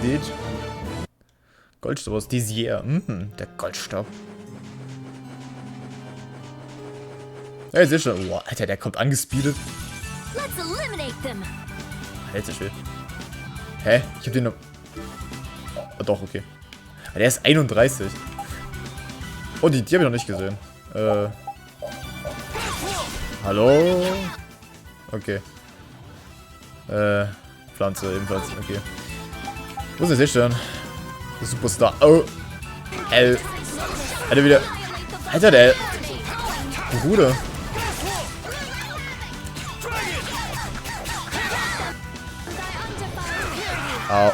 Did? Goldstaub aus Disier. Der Goldstaub. Ja, seht schon. Oh, Alter, der kommt angespeedet. Alter Schwede. Hä? Ich hab den noch... Oh, doch, okay. Aber der ist 31. Oh, die hab ich noch nicht gesehen. Hallo? Okay. Pflanze ebenfalls. Okay. Wo ist der Seestern? Der Superstar. Oh. L. Alter, wieder. Alter, der. Bruder. Au.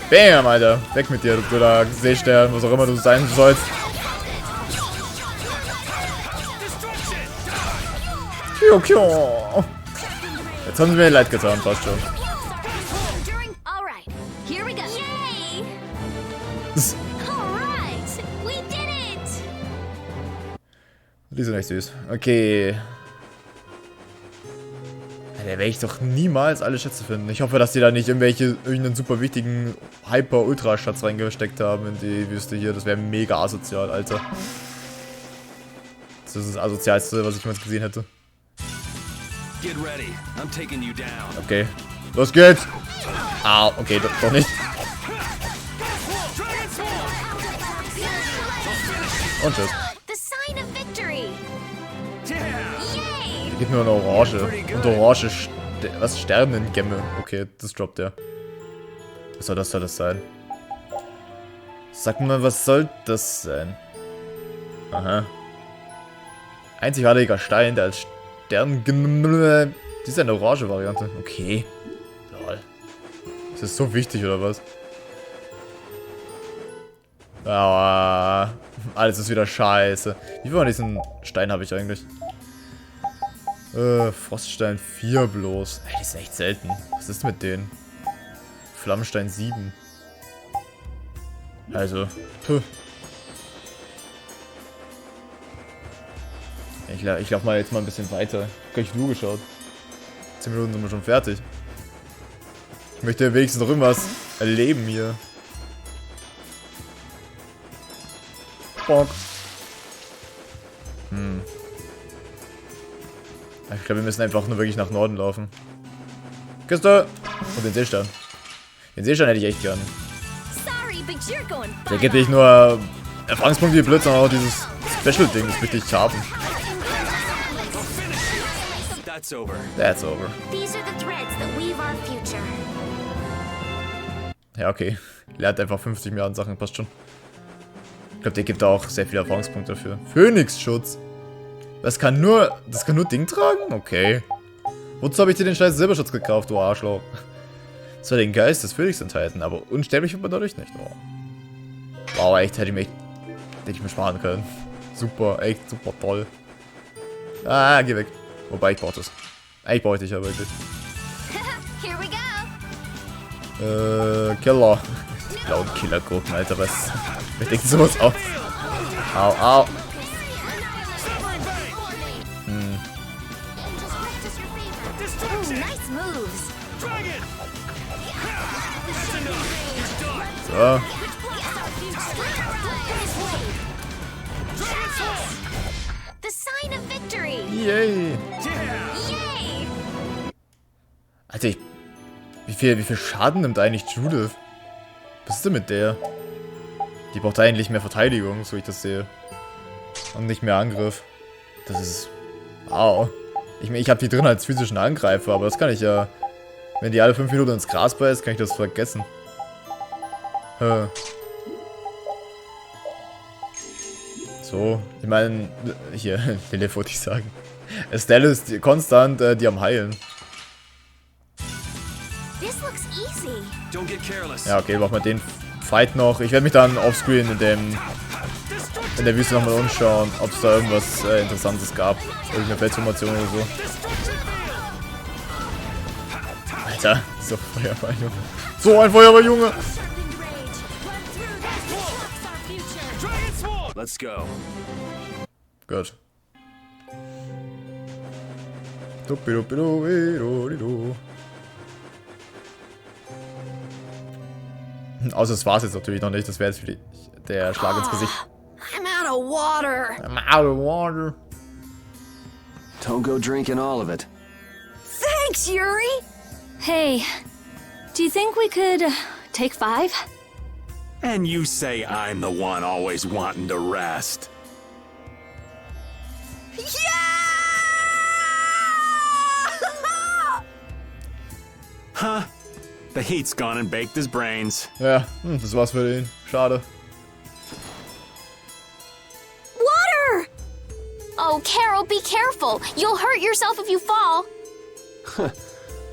Bam, Alter. Weg mit dir, du blöder Seestern, was auch immer du sein sollst. Jetzt haben sie mir leid getan, fast schon. Die sind echt süß. Okay. Da werde ich doch niemals alle Schätze finden. Ich hoffe, dass die da nicht irgendeinen super wichtigen Hyper-Ultra-Schatz reingesteckt haben in die Wüste hier. Das wäre mega asozial, Alter. Das ist das Asozialste, was ich jemals gesehen hätte. Okay. Los geht's! Ah, okay, doch nicht. Und tschüss. Da gibt nur eine Orange. Und orange was? Sternengemme. Okay, das droppt der. Was soll das sein? Sag mal, was soll das sein? Aha. Einzigartiger Stein, der als Stern... Das ist eine orange Variante. Okay. Lol. Ist das so wichtig, oder was? Ah, alles ist wieder scheiße. Wie viel von diesen Steinen habe ich eigentlich? Froststein 4 bloß. Ey, die sind echt selten. Was ist mit denen? Flammenstein 7. Also, Ich lauf mal jetzt mal ein bisschen weiter. Gar nicht nur geschaut. 10 Minuten sind wir schon fertig. Ich möchte wenigstens noch irgendwas erleben hier. Bonk. Ich glaube, wir müssen einfach nur wirklich nach Norden laufen. Kiste! Und den Seestern. Den Seestern hätte ich echt gern. Der gibt nicht nur Erfahrungspunkte wie blöd, sondern auch dieses Special-Ding, das möchte ich haben. That's over. Ja, okay. Lernt einfach 50 Milliarden Sachen, passt schon. Ich glaube, der gibt auch sehr viele Erfahrungspunkte dafür. Phönixschutz. Das kann nur Ding tragen? Okay. Wozu habe ich dir den scheiß Silberschutz gekauft, du Arschloch? Das soll den Geist des Phönix enthalten, aber unsterblich wird man dadurch nicht. Oh. Wow, echt, hätte ich mir sparen können. Super, echt super toll. Ah, geh weg. Wobei, ich brauche das. Eigentlich brauche ich dich ja wirklich. Killer. Ich glaube, Killergurken, Alter, was? Wer denkt sowas auf? Au, au. So. The sign of victory. Yay. Yay. Alter, wie viel Schaden nimmt eigentlich Judith? Was ist denn mit der? Die braucht eigentlich mehr Verteidigung, so ich das sehe. Und nicht mehr Angriff. Das ist... Wow. Ich habe die drin als physischen Angreifer, aber das kann ich ja... Wenn die alle 5 Minuten ins Gras beißt, kann ich das vergessen. So, ich meine... Hier, Lilith wollte ich sagen. Estelle ist konstant, die am Heilen. Ja, okay, machen wir den Fight noch. Ich werde mich dann offscreen in der Wüste nochmal umschauen, ob es da irgendwas Interessantes gab. Irgendeine Feldformation oder so. Alter, so Feuerball, Junge. So ein Feuerball, Junge! Let's go. Gut. Dupidupidu. Außer es war es jetzt natürlich noch nicht. Das wäre jetzt für der Schlag ins Gesicht. I'm out of water. I'm out of water. Don't go drinking all of it. Thanks, Yuri. Hey, do you think we could take 5? And you say I'm the one always wanting to rest. Huh? The heat's gone and baked his brains. Ja, das war's für den. Schade. Water! Oh, Carol, be careful. You'll hurt yourself if you fall.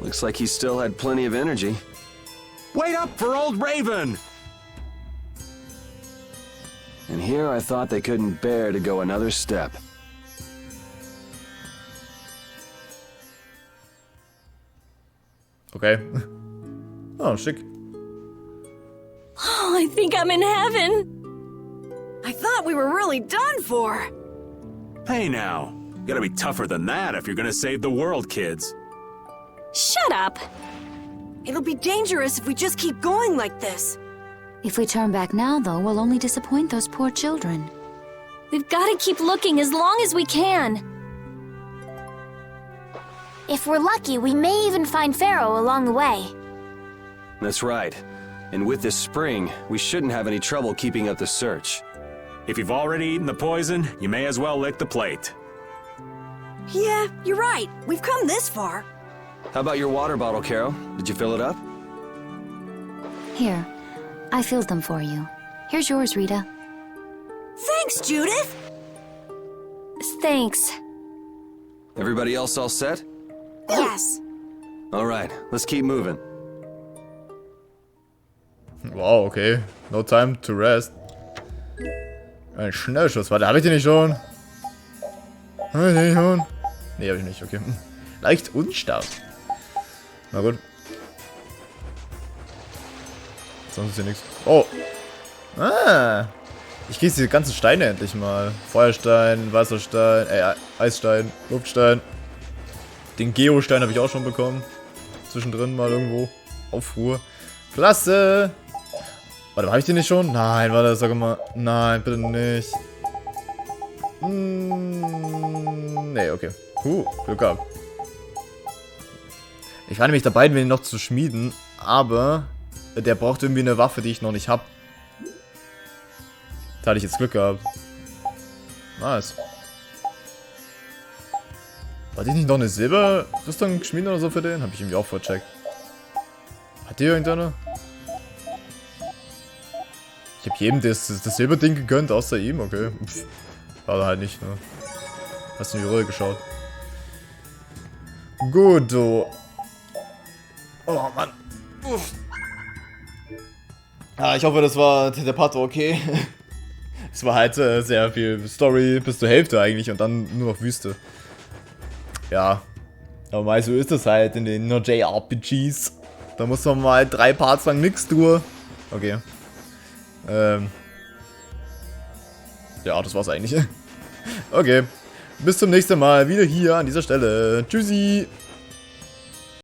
Looks like he still had plenty of energy. Wait up for old Raven! And here I thought they couldn't bear to go another step. Okay. Oh, schick. Oh, I think I'm in heaven. I thought we were really done for. Hey now, gotta be tougher than that if you're gonna save the world, kids. Shut up. It'll be dangerous if we just keep going like this. If we turn back now, though, we'll only disappoint those poor children. We've got to keep looking as long as we can. If we're lucky, we may even find Pharaoh along the way. That's right. And with this spring, we shouldn't have any trouble keeping up the search. If you've already eaten the poison, you may as well lick the plate. Yeah, you're right. We've come this far. How about your water bottle, Carol? Did you fill it up? Here, I filled them for you. Here's yours, Rita. Thanks, Judith. Thanks. Everybody else all set? Yes. All right, let's keep moving. Wow, okay. No time to rest. Ein Schnellschuss. Warte, habe ich den nicht schon? Habe ich den nicht schon? Nee, habe ich nicht. Okay. Leicht unstark. Na gut. Sonst ist hier nichts. Oh. Ah. Ich kriege diese ganzen Steine endlich mal. Feuerstein, Wasserstein, Eisstein, Luftstein. Den Geostein habe ich auch schon bekommen. Zwischendrin mal irgendwo. Aufruhr. Klasse. Warte, habe ich den nicht schon? Nein, warte, sag mal. Nein, bitte nicht. Nee, okay. Glück gehabt. Ich war nämlich dabei, den noch zu schmieden, aber der braucht irgendwie eine Waffe, die ich noch nicht habe. Da hatte ich jetzt Glück gehabt. Nice. Hatte ich nicht noch eine Silberrüstung geschmiedet oder so für den? Habe ich irgendwie auch vercheckt. Hat die irgendeine? Ich habe jedem das Silberding gegönnt, außer ihm, okay. Pff, war halt nicht, ne? Hast du in die Röhre geschaut? Gut, so. Oh, Mann. Uff. Ah, ich hoffe, das war der Part okay. Es war halt sehr viel Story bis zur Hälfte eigentlich und dann nur noch Wüste. Ja. Aber mal so ist es halt in den JRPGs. Da muss man mal 3 Parts lang nix tun. Okay. Ja, das war's eigentlich. Okay. Bis zum nächsten Mal. Wieder hier an dieser Stelle. Tschüssi.